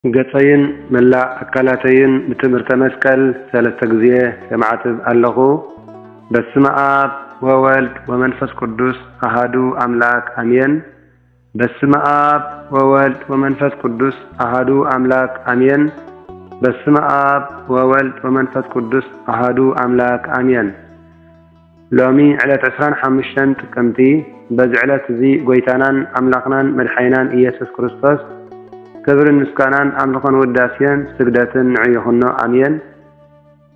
ገጸይን መላ አካላተይን በትምህርተ መስቀል ሰለስተ ጊዜ ሰማዕትብ አለኹ። በስመ አብ ወወልድ ወመንፈስ ቅዱስ አሐዱ አምላክ አሜን። በስመ አብ ወወልድ ወመንፈስ ቅዱስ አሐዱ አምላክ አሜን። በስመ አብ ወወልድ ወመንፈስ ቅዱስ አሐዱ አምላክ አሜን። ሎሚ ዕለት 25 ጥቅምቲ በዚ ዕለት እዚ ጎይታናን አምላኽናን መድሓይናን ኢየሱስ ክርስቶስ ክብርን ምስጋናን አምልኾን ውዳሴን ስግደትን ንዕይኹኖ አሜን።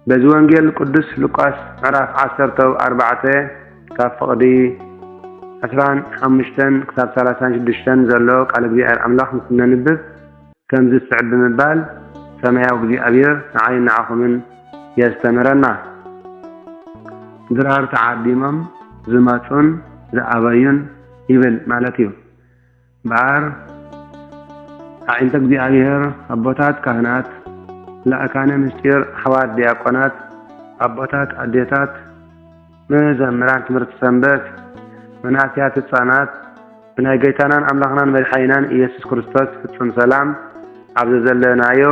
በዚ ወንጌል ቅዱስ ሉቃስ ምዕራፍ 14 ካብ ፍቕዲ 15 ክሳብ 36 ዘሎ ቃል እግዚአብሔር አምላኽ ምስ ነንብብ ከም ዝስዕብ ብምባል ሰማያዊ እግዚአብሔር ንዓይን ንዓኹምን የስተምረና። ድራር ተዓዲሞም ዝመፁን ዝኣበዩን ይብል ማለት እዩ። በዓር ዓይንተ እግዚአብሔር አቦታት ካህናት ለአካነ ምስጢር ሐዋርያት ዲያቆናት አቦታት አዴታት መዘምራን ትምህርት ሰንበት መናእስያት ህፃናት ብናይ ጎይታናን አምላኽናን መድሓይናን ኢየሱስ ክርስቶስ ፍጹም ሰላም ኣብ ዘለናዮ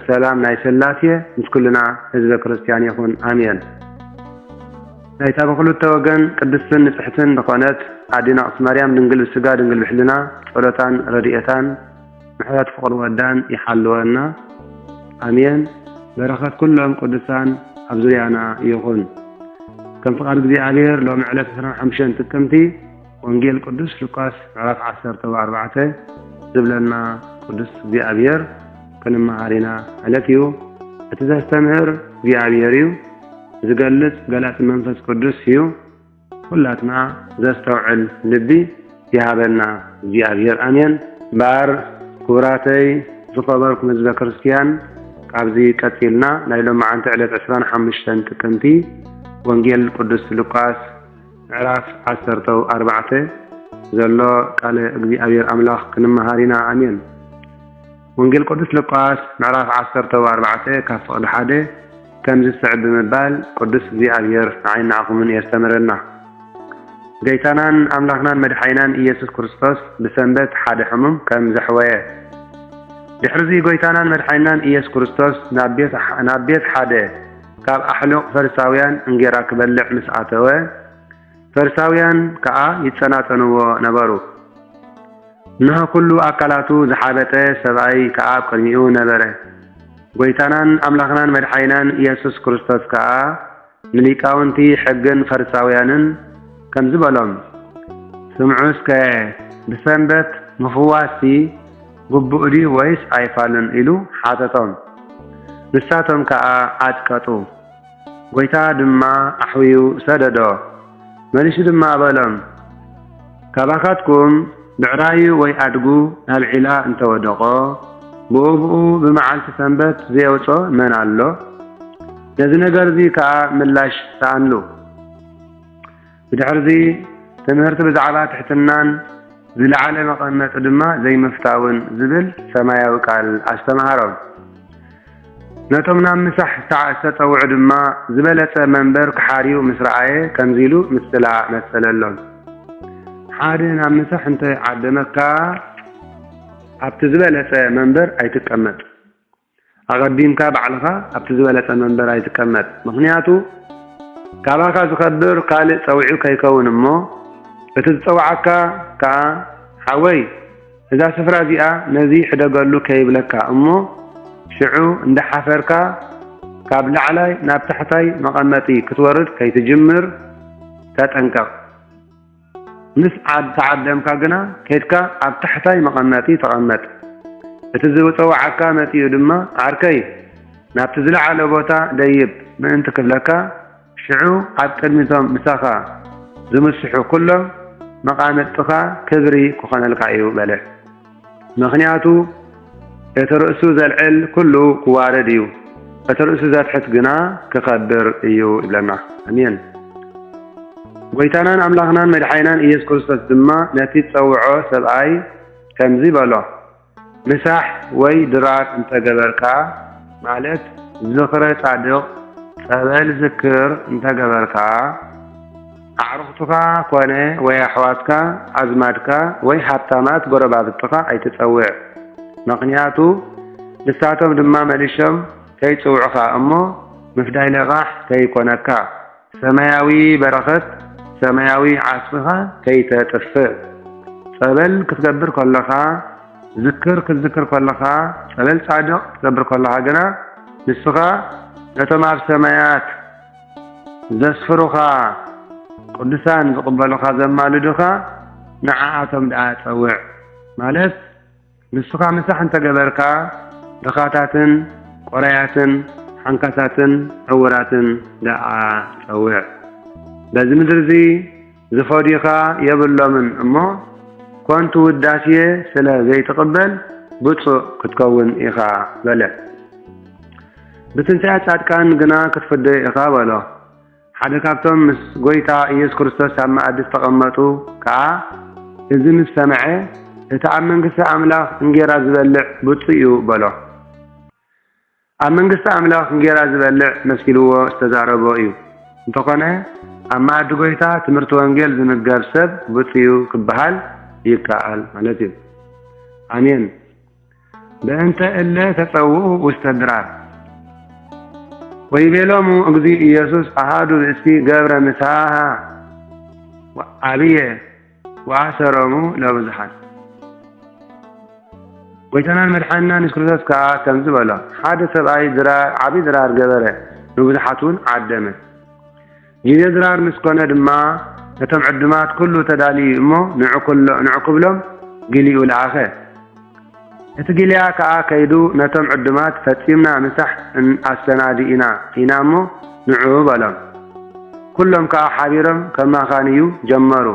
ሰላም ናይ ስላሴ ምስ ኩልና ህዝበ ክርስቲያን ይኹን አሜን። ናይታ ብክልተ ወገን ቅድስትን ንጽሕትን ዝኾነት ኣዴና ቅድስት ማርያም ድንግል ብስጋ ድንግል ብሕልና ጸሎታን ረድኤታን ምሕረት ፍቅር ወዳን ይሓልወና አሜን። በረኸት ኩሎም ቅዱሳን ኣብ ዙርያና ይኹን። ከም ፍቃድ እግዚአብሔር ሎሚ ዕለት 25 ጥቅምቲ ወንጌል ቅዱስ ሉቃስ ምዕራፍ 14 ዝብለና ቅዱስ እግዚአብሔር ክንመሃሪና ዕለት እዩ። እቲ ዘስተምህር እግዚአብሔር እዩ፣ ዝገልጽ ገላፂ መንፈስ ቅዱስ እዩ። ኩላትና ዘስተውዕል ልቢ ይሃበና እግዚአብሔር አሜን። ባር ክቡራተይ ዝኸበርኩም ህዝበ ክርስቲያን ካብዚ ቀፂልና ናይ ሎሚ ዓንቲ ዕለት 25 ጥቅምቲ ወንጌል ቅዱስ ሉቃስ ምዕራፍ 14 ዘሎ ቃል እግዚአብሔር አምላኽ ክንመሃሪና አሜን። ወንጌል ቅዱስ ሉቃስ ምዕራፍ 14 ካብ ፍቕዲ 1 ከም ዝስዕብ ብምባል ቅዱስ እግዚአብሔር ንዓይን ንዓኹምን የስተምረና። ጎይታናን አምላኽናን መድሓይናን ኢየሱስ ክርስቶስ ብሰንበት ሓደ ሕሙም ከም ዘሕወየ ድሕርዚ ጎይታናን መድሓይናን ኢየሱስ ክርስቶስ ናብ ቤት ሓደ ካብ ኣሕሉቕ ፈሪሳውያን እንጌራ ክበልዕ ምስ ኣተወ ፈሪሳውያን ከዓ ይጸናጸንዎ ነበሩ። ንሃ ኩሉ ኣካላቱ ዝሓበጠ ሰብኣይ ከዓ ኣብ ቅድሚኡ ነበረ። ጎይታናን አምላኽናን መድሓይናን ኢየሱስ ክርስቶስ ከዓ ንሊቃውንቲ ሕግን ፈሪሳውያንን ከም ዝበሎም ስምዑስከ ብሰንበት ምፍዋሲ ግቡእ ድዩ ወይስ ኣይፋልን ኢሉ ሓተቶም። ንሳቶም ከዓ ኣጭቀጡ። ጎይታ ድማ ኣሕዊዩ ሰደዶ መሊሱ ድማ በሎም ካባኻትኩም ብዕራዩ ወይ ኣድጉ ናብ ዒላ እንተወደቆ ብኡብኡ ብመዓልቲ ሰንበት ዘየውፆ መን ኣሎ? ነዚ ነገር እዚ ከዓ ምላሽ ተኣንሉ። ብድሕርዚ ትምህርቲ ብዛዕባ ትሕትናን ዝለዓለ መቐመጢ ድማ ዘይምፍታውን ዝብል ሰማያዊ ቃል ኣስተምሃሮም። ነቶም ናብ ምሳሕ ዝተፀውዑ ድማ ዝበለፀ መንበር ክሓርዩ ምስ ረኣየ ከምዚ ኢሉ ምስላ መሰለሎም። ሓደ ናብ ምሳሕ እንተዓደመካ ኣብቲ ዝበለፀ መንበር ኣይትቀመጥ። ኣቐዲምካ ባዕልኻ ኣብቲ ዝበለፀ መንበር ኣይትቀመጥ። ምክንያቱ ካባካ ዝኸብር ካልእ ፀውዒ ከይከውን እሞ እቲ ዝፀዋዓካ ከዓ ሓወይ እዛ ስፍራ እዚኣ ነዚ ሕደገሉ ከይብለካ እሞ ሽዑ እንዳሓፈርካ ካብ ላዕላይ ናብ ታሕታይ መቐመጢ ክትወርድ ከይትጅምር ተጠንቀቕ። ምስ ተዓደምካ ግና ከድካ ኣብ ታሕታይ መቐመጢ ተቐመጥ። እቲ ዝፀዋዓካ መፂኡ ድማ ዓርከይ ናብቲ ዝለዓለ ቦታ ደይብ ምእንቲ ክብለካ ሽዑ ኣብ ቅድሚቶም ምሳኻ ዝምስሑ ኩሎም መቃመጥኻ ክብሪ ክኾነልካ እዩ በለ። ምክንያቱ እቲ ርእሱ ዘልዕል ኩሉ ክዋረድ እዩ፣ እቲ ርእሱ ዘትሕት ግና ክኸብር እዩ ይብለና አሜን። ጎይታናን አምላኽናን መድሓይናን ኢየሱስ ክርስቶስ ድማ ነቲ ፀውዖ ሰብኣይ ከምዚ በሎ ምሳሕ ወይ ድራር እንተገበርካ ማለት ዝኽረ ጻድቕ ጸበል ዝክር እንተገበርካ ኣዕሩኽትኻ ኮነ ወይ ኣሕዋትካ ኣዝማድካ ወይ ሃብታማት ጎረባብትኻ ኣይትፀውዕ። ምክንያቱ ንሳቶም ድማ መልሾም ከይጽውዑኻ እሞ ምፍዳይ ለቓሕ ከይኮነካ ሰማያዊ በረኸት ሰማያዊ ዓስፍኻ ከይተጥፍእ ጸበል ክትገብር ከለኻ ዝክር ክትዝክር ከለኻ ጸበል ጻድቕ ክትገብር ከለኻ ግና ንስኻ ነቶም ኣብ ሰማያት ዘስፍሩኻ ቅዱሳን ዝቕበሉኻ ዘማልዱኻ ንዓኣቶም ደኣ ጸውዕ ማለት ንስኻ ምሳሕ እንተገበርካ ድኻታትን ቆራያትን ሓንካሳትን ዕውራትን ደኣ ጸውዕ በዚ ምድሪ እዚ ዝፈዲኻ የብሎምን እሞ ኮንቱ ውዳሴ ስለ ዘይትቕበል ብፁዕ ክትከውን ኢኻ በለ ብትንሣኤ ጻድቃን ግና ክትፍደይ ኢኻ በሎ ሓደ ካብቶም ምስ ጎይታ ኢየሱስ ክርስቶስ ኣብ መኣዲ ዝተቐመጡ ከዓ እዚ ምስ ሰምዐ እቲ ኣብ መንግስቲ ኣምላኽ እንጌራ ዝበልዕ ብፁዕ እዩ በሎ ኣብ መንግስቲ ኣምላኽ እንጌራ ዝበልዕ መስኪልዎ ዝተዛረቦ እዩ እንተኾነ ኣብ መኣዲ ጎይታ ትምህርቲ ወንጌል ዝምገብ ሰብ ብፁዕ እዩ ክበሃል ይከኣል ማለት እዩ ኣሜን በእንተ እለ ተጸውዑ ውስተ ድራር ወይቤሎሙ እግዚእ ኢየሱስ አሃዱ ብእሲ ገብረ ምሳሃ ዓብየ ወአሰሮሙ ለብዙሓት ጎይታናን መድሓኒናን ኢየሱስ ክርስቶስ ከዓ ከምዚ በሎ ሓደ ሰብኣይ ዓብይ ድራር ገበረ ንብዙሓት እውን ዓደመ ግዜ ድራር ምስኮነ ድማ ነቶም ዕዱማት ኩሉ ተዳልዩ እሞ ንዕኩብሎም ግሊኡ ለኣኸ እቲ ግልያ ከዓ ከይዱ ነቶም ዕዱማት ፈጺምና ምሳሕ ኣስተናዲኢና ኢና እሞ ንዑ በሎም ኩሎም ከዓ ሓቢሮም ከማኻንዩ ጀመሩ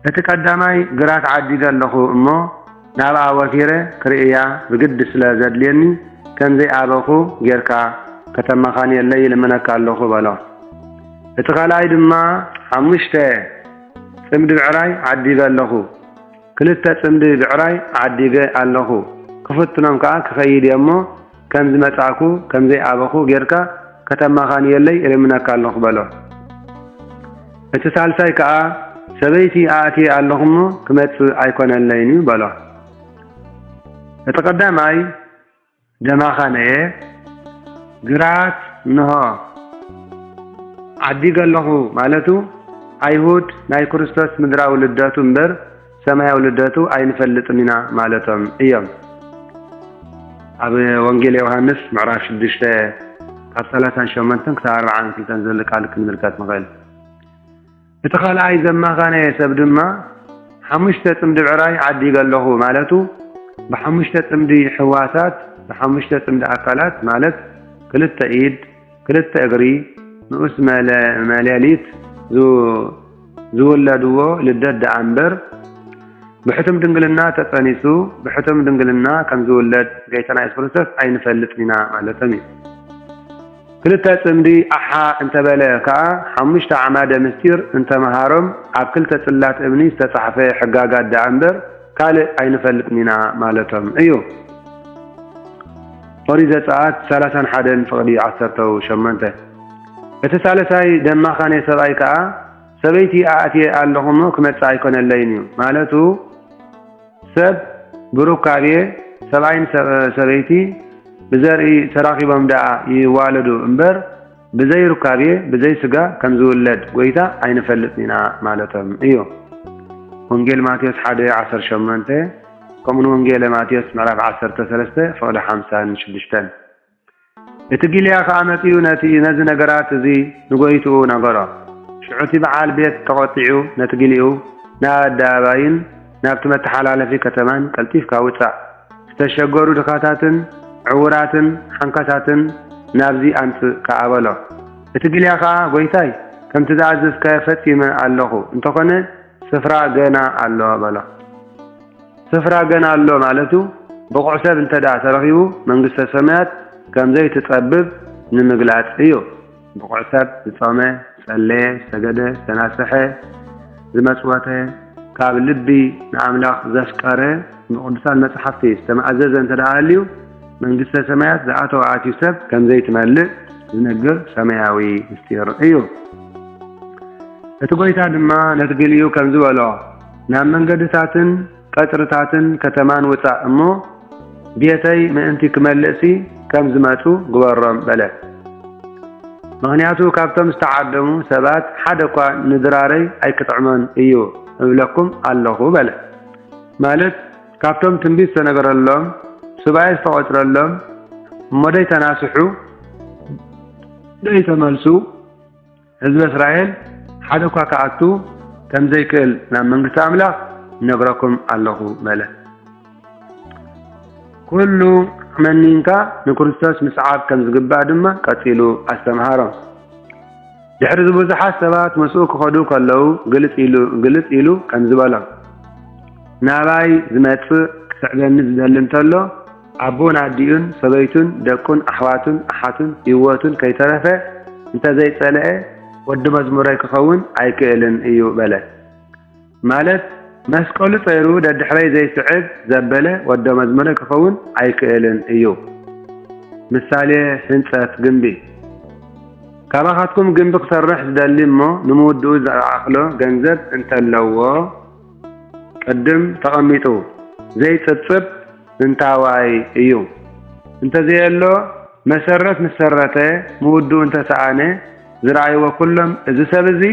እቲ ቀዳማይ ግራት ዓዲገ ኣለኹ እሞ ናብኣ ወፊረ ክርእያ ብግዲ ስለ ዘድልየኒ ከምዘይ ኣበኹ ጌርካ ከተማኻንየለይ ልመነካ ኣለኹ በሎ እቲ ካልኣይ ድማ 5 ጽምዲ ብዕራይ ዓዲገ ኣለኹ 2 ጽምዲ ብዕራይ ዓዲገ ኣለኹ ክፍትኖም ከዓ ክኸይድ እሞ ከም ዝመጻኩ ከምዘይ ኣበኹ ጌርካ ከተማኻንየለይ ልመነካ ኣለኹ በሎ እቲ ሳልሳይ ከዓ ሰበይቲ ኣእትየ ኣለኹ እሞ ክመጽእ ኣይኮነለይኒ በሎ እቲ ቀዳማይ ደማኻነየ ግራት ንሆ ዓዲገ ኣለኹ ማለቱ ኣይሁድ ናይ ክርስቶስ ምድራዊ ልደቱ እምበር ሰማያዊ ልደቱ ኣይንፈልጥን ኢና ማለቶም እዮም ኣብ ወንጌል ዮሐንስ ምዕራፍ 6 ካብ 38 ክሳብ 42 ዘሎ ቃል ክንምልከት ንኽእል እቲ ካልኣይ ዘማኻነየ ሰብ ድማ 5 ጽምዲ ብዕራይ ዓዲገ ኣለኹ ማለቱ ብ5 ጽምዲ ሕዋሳት ብ5 ጽምዲ ኣካላት ማለት 2 ኢድ 2 እግሪ ንኡስ መለሊት ዝውለድዎ ልደት ደኣ እምበር ብሕቱም ድንግልና ተጸኒሱ ብሕቱም ድንግልና ከም ዝውለድ ጌታና ኢየሱስ ክርስቶስ ኣይንፈልጥን ኢና ማለቶም እዩ 2 ጽምዲ ኣሓ እንተበለ ከዓ 5 ዓማደ ምስጢር እንተመሃሮም ኣብ 2 ጽላት እምኒ ዝተጻሕፈ ሕጋጋት ደኣ እምበር ካልእ ኣይንፈልጥን ኢና ማለቶም እዩ ኦሪት ዘጸአት 31 ፍቕዲ 18 እቲ ሳልሳይ ደማኻነ ሰብኣይ ከዓ ሰበይቲ ኣእትየ ኣለኹ እሞ ክመጽእ ኣይኮነለይን እዩ ማለቱ ሰብ ብሩካቤ ሰብኣይን ሰበይቲ ብዘርኢ ተራኺቦም ደኣ ይዋለዱ እምበር ብዘይ ሩካቤ ብዘይ ስጋ ከም ዝውለድ ጎይታ ኣይንፈልጥን ኢና ማለቶም እዩ ወንጌል ማቴዎስ 1:18 ከምኡ ወንጌል ማቴዎስ ምዕራፍ 13 ፍቕዲ 56 እቲ ግልያ ከዓ መጺኡ ነዚ ነገራት እዚ ንጎይትኡ ነገሮ ሽዑቲ በዓል ቤት ተቆጢዑ ነቲ ግልኡ ናብ ኣደባባይን ናብቲ መተሓላለፊ ከተማን ቀልጢፍካ ውፃእ ዝተሸገሩ ድኻታትን ዕውራትን ሓንካሳትን ናብዚ ኣምጽእ ከዓ በሎ እቲ ግልያ ከዓ ጎይታይ ከምቲ ዝኣዘዝከ ፈጺመ ኣለኹ እንተኾነ ስፍራ ገና ኣሎ በሎ ስፍራ ገና ኣሎ ማለቱ ብቑዕ ሰብ እንተዳ ተረኺቡ መንግስተ ሰማያት ከምዘይ ትጸብብ ንምግላጽ እዩ ብቑዕ ሰብ ዝጾመ ጸለየ ሰገደ ዝተናስሐ ዝመጽወተ ካብ ልቢ ንኣምላኽ ዘፍቀረ ብቅዱሳን መጽሓፍቲ ዝተመኣዘዘ እንተደኣልዩ መንግስተ ሰማያት ዝኣተወ ኣትዩ ሰብ ከምዘይ ትመልእ ዝነግር ሰማያዊ ምስጢር እዩ እቲ ጎይታ ድማ ነቲ ግልዩ ከም ዝበሎ ናብ መንገድታትን ቀጥርታትን ከተማን ውፃእ እሞ بيتي مأنتي كملئسي كم زماتو قبرم بلا مغنياتو كابتم استعدمو سبات حدقوا ندراري أي كتعمان إيو أبلكم الله بلا مالت كابتم تنبيس سنقر اللهم سبايس تغطر اللهم مدي تناسحو دي تملسو حزب إسرائيل حدقوا كعتو كم زي كل نعم من قساملا نقرأكم الله بلا كل منينكا نكرستوس مسعاب كم زقبا دما قتلو استمهارا يحرز بزحات سبات مسؤوك خدوك اللو قلت إلو كم زبالا ناباي زماتف كسعبان نزدهلن تلو عبون عديون سبيتون دكون أحواتون أحاتون يواتون كي ترفع انت زي تسألعي ود مزموري كخون عيكيلن إيو بلا مالت مسكول طيرو دا دحري زي سعد زبله ود مزموري كخون عيكيلن إيو مثالي حنصات جنبي كاباخاتكم جنبك صرح زدلي مو نمودو زعقلو جنزب انت اللوو قدم تقميتو زي تصب انتاواي ايو انت زي اللو مسرته مودو انت سعاني زرعي وكلهم اذا سبزي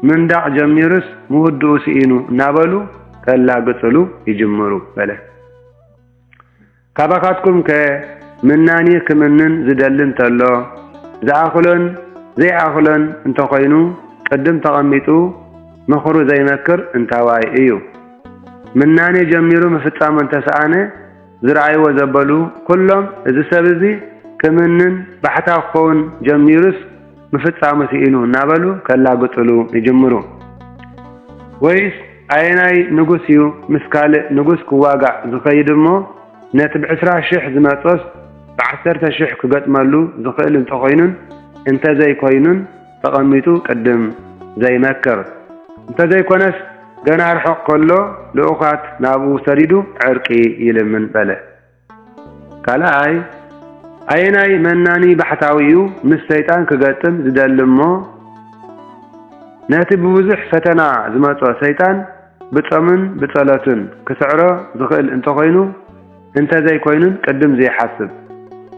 من دع جميرس مودو سئينو نابلو كلا قتلو يجمرو بلا كاباكاتكم مناني كمنن زدلن تلو زعاخلن زي عاخلن انت قينو قدم تقميتو مخرو زي مكر انتاواي ايو مناني جميرو مفتام انت سعاني زرعي وزبلو كلهم اذا سبزي كمنن بحتا خون جميرس مفتام سئينو نابلو كلا قتلو يجمرو ويس عيناي نقوسيو مسكال نقوس كواقع زخيدمو نتب 10 شح زماطس 10 شح كقطملو زخيل انت قينن انت زي كوينن تقميتو قدم زي مكر انت زي كونس جنا رحق كله لأخات نابو سريدو عرقي يلمن بله كلاي أيناي مناني بحتاويو مس سيطان كقاتم زدلمو ناتي بوزح فتنا زماتو سيطان بتصمن بتصلاتن كسعره زخيل انت قينو انت زي كوينن قدم زي حاسب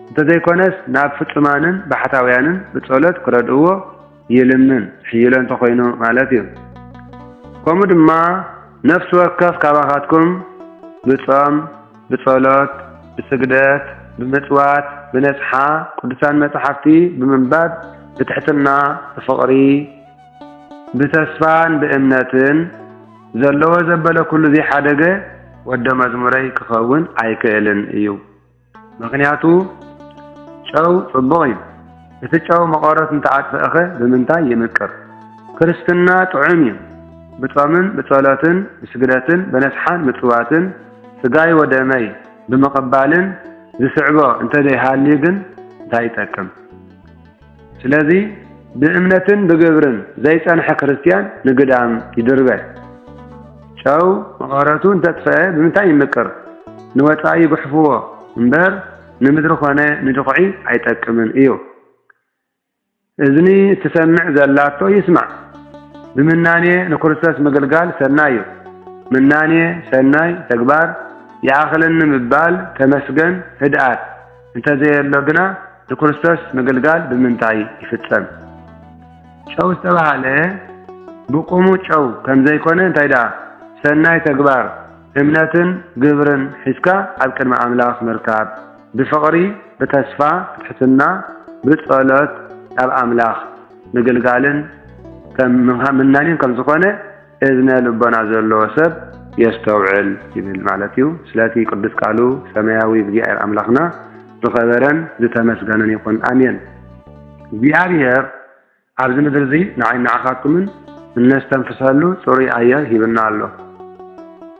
انت زي كونس ناب فتمانن بحتاويانن بتصلات كردوو يلمن حيلا انت قينو مالاتيو كومد ما نفس وكاف كاباخاتكم بصام بصلات بسجدات بمتوات بنسحة قدسان متحفتي بمنباد بتحتنا بفقري بتسفان بأمناتن زلو زبلا كل ذي حدقة ودى مزموري كخون عيكيلن ايو مغنياتو شو صبغي بتشو مقارات انتعات فأخي بمنتاي يمكر كريستنا تعمي بتصامن بصلاتن بسجداتن بنسحان بتواتن سقاي ودمي بمقبالن زسعبا انت دي حاليقن دايتاكم سلازي بأمنتن بقبرن زي سانحة كريستيان نقدام يدربه شاو مغاراتو انت تفاية بمتاي يمكر نواتاي بحفوه انبار نمدرخوانا ندقعي عيتاكمن ايو اذني تسمع زلاتو يسمع بمناني نكرساس مقلقال سنايو مناني سناي تكبار يعقلن مبال تمسجن هدأت انت زي اللقنا نكرساس مقلقال بمنتاي يفتسم شو استبع عليه بقومو شو كم زي كونه انت دا سناي تكبار امناتن قبرن حسكا عبكن مع املاخ مركاب بفقري بتسفى بتحسنا بتصالات اب املاخ مقلقالن كم منانين كم زخونه إذن لبنا زلو سب يستوعل يبل معلتيو سلاتي قدس قالو سماوي بجائر أملاخنا بخبرا لتمسجنا يكون آمين بيعبير عبز مدرزي نعين عخاتكم الناس تنفسالو سوري آيات هيبنا الله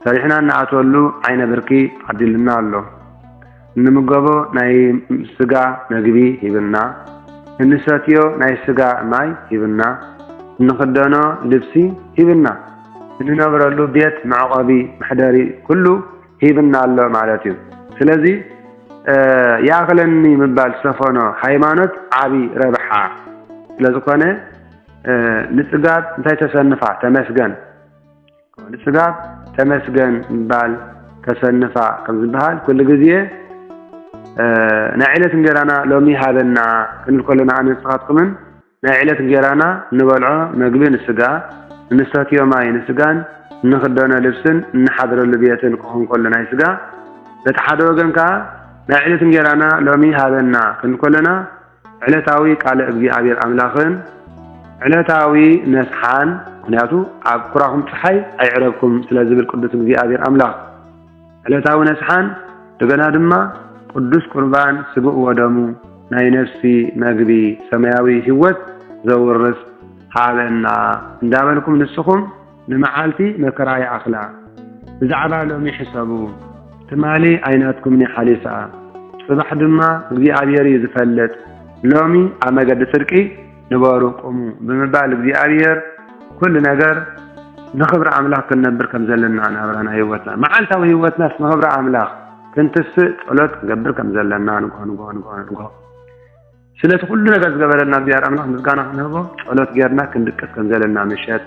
سريحنا نعتولو عين بركي عدلنا الله نمقبو ناي سقا نقبي هيبنا النساتيو ناي سقا ماي هيبنا نخدنا لبسي هيبنا ننبرلو بيت معقبي محداري كله هيبنا الله معناته سلازي يعقلني مبال سفنا حيمانات عبي ربحا لازقنا نسقات انتي تسنفع تمسجن نسقات تمسجن مبال تسنفع كم زبهال كل جزية نعيلة انجرانا لومي هذا كلنا عن صحاتكمن نعيلة انجرانا نبلعه مقبين السجا نستاتي ماي نسجان نخدنا لبسن نحضر اللبيتين كون كلنا يسجا لتحضروا جنكا نعيلة انجرانا لومي هذا كلنا علتاوي قال ابي عبير املاخن علتاوي نسحان ምክንያቱ ኣብ ኩራኹም ፀሓይ ኣይዕረብኩም ስለዚህ ቅዱስ እግዚአብሔር አምላክ علتاوي نسحان دغنا ድማ ቅዱስ ቁርባን ስጉእ ወደሙ ናይ ነፍሲ መግቢ ሰማያዊ ህይወት ዘውርስ ሃበና እንዳበልኩም ንስኹም ንመዓልቲ መከራይ አኽላ ብዛዕባ ሎሚ ሕሰቡ ትማሊ አይናትኩም ንሓሊሳ ጽባሕ ድማ እግዚአብሔር ይዝፈልጥ ሎሚ አመገድ ስርቂ ንበሩ ቆሙ በመባል እግዚአብሔር كل ነገር نخبر أملاك كنبر كم زلنا نبرنا هيوتنا معلتها هيوتنا نخبر أملاك كنتس قلت قبر كم زلنا نقول سلت كل ነገር ዝገበረና ቢያር አምላክ ምስጋና ነው ጸሎት ገርና ክንድቀስ ከም ዘለና ምሸት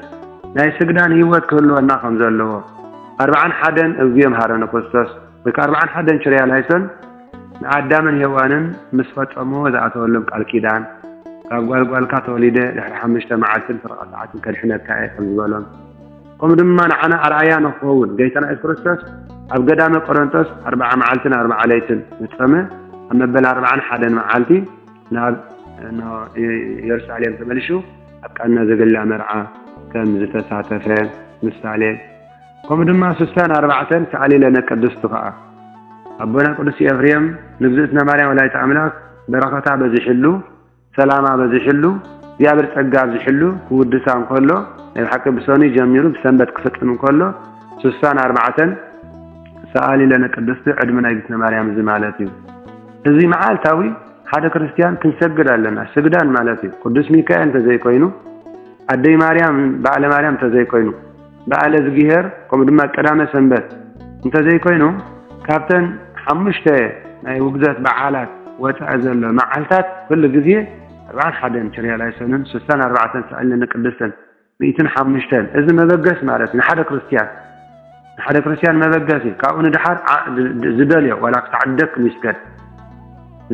ናይ ስግዳን ህይወት ክህልወና ከም ዘለዎ 41 እዚም ሃረነ ክርስቶስ በ41 ጭሪያ ላይሰን አዳምን ሔዋንን መስፈጸሙ ዘአተወለም ቃል ኪዳን ካብ ጓልጓልካ ተወሊደ ድሕሪ 5 መዓልትን ፍርቀታትን ከድሕነካ ከም ዝበሎም ከም ድማ ንዓና አርአያ ነኸውን ጌታና ኢየሱስ ክርስቶስ ኣብ ገዳመ ቆሮንቶስ 40 መዓልትን 40 ለይትን ምጽመ ኣብ መበል 41 መዓልቲ ናብ ኢየሩሳሌም ተመልሹ አቃና ዘገላ መርዓ ከም ዝተሳተፈ ምሳሌ ከም ድማ 64 ሰዓሊ ለነ ቅድስት ተኸአ አቦና ቅዱስ ኤፍሬም ንግዝእትና ማርያም ወላዲተ አምላክ በረከታ በዝሕሉ ሰላማ በዝሕሉ እግዚአብሔር ጸጋ በዝሕሉ ውድሳን ከሎ የሐቅ ብሶኒ ጀሚሩ በሰንበት ክፈጽም ከሎ 64 ሰዓሊ ለነ ቅድስት ዕድመና ንግዝእትና ማርያም ዝማለት እዩ እዚ መዓልታዊ ሓደ ክርስቲያን ክንሰግድ ኣለና ስግዳን ማለት እዩ ቅዱስ ሚካኤል ተዘይኮይኑ አደይ ማርያም ባለ ማርያም ተዘይኮይኑ ባለ ዝጊሄር ከም ድማ ቀዳመ ሰንበት እንተዘይኮይኑ ካብተን 5 ናይ ውግዘት በዓላት ወፃ ዘሎ መዓልታት ኩሉ ግዜ 41 ጭሪያ ላይ ሰነን 64 ሰዓልን ቅድስትን 105 እዚ መበገስ ማለት ነው ሓደ ክርስቲያን መበገስ ካብኡ ንድሓር ዝደልዮ ወላ ክተዓደክ ምስገድ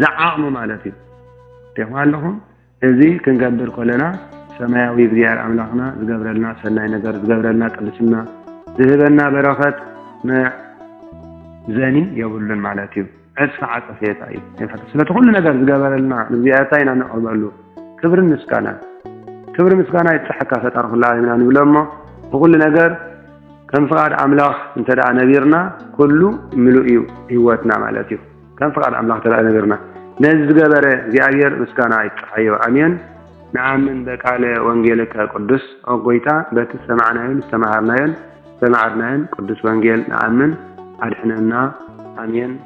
زعقم مالتي تقولهم هذي كنقدر كلنا سماوي بزيار أملاكنا زقبر لنا سناي نجار زقبر لنا قدسنا ذهبنا بركات ما زاني يقولون مالتي أدفع عطفية عيب سنة كل نجار زقبر لنا زيارتين أنا أقول كبر مسكانا يتحكى فتعرف الله من أن يلمه وكل نجار كم فقد أملاك انت دعا نبيرنا كله ملؤي هواتنا مالتي كان فقط أملاك ترى نبرنا نزج جبرة زيادير مسكنا أيوة أمين نعم من بقالة وانجيلك قدس أو قويتا بك سمعنا قدس وانجيل نعم من أدحنا أمين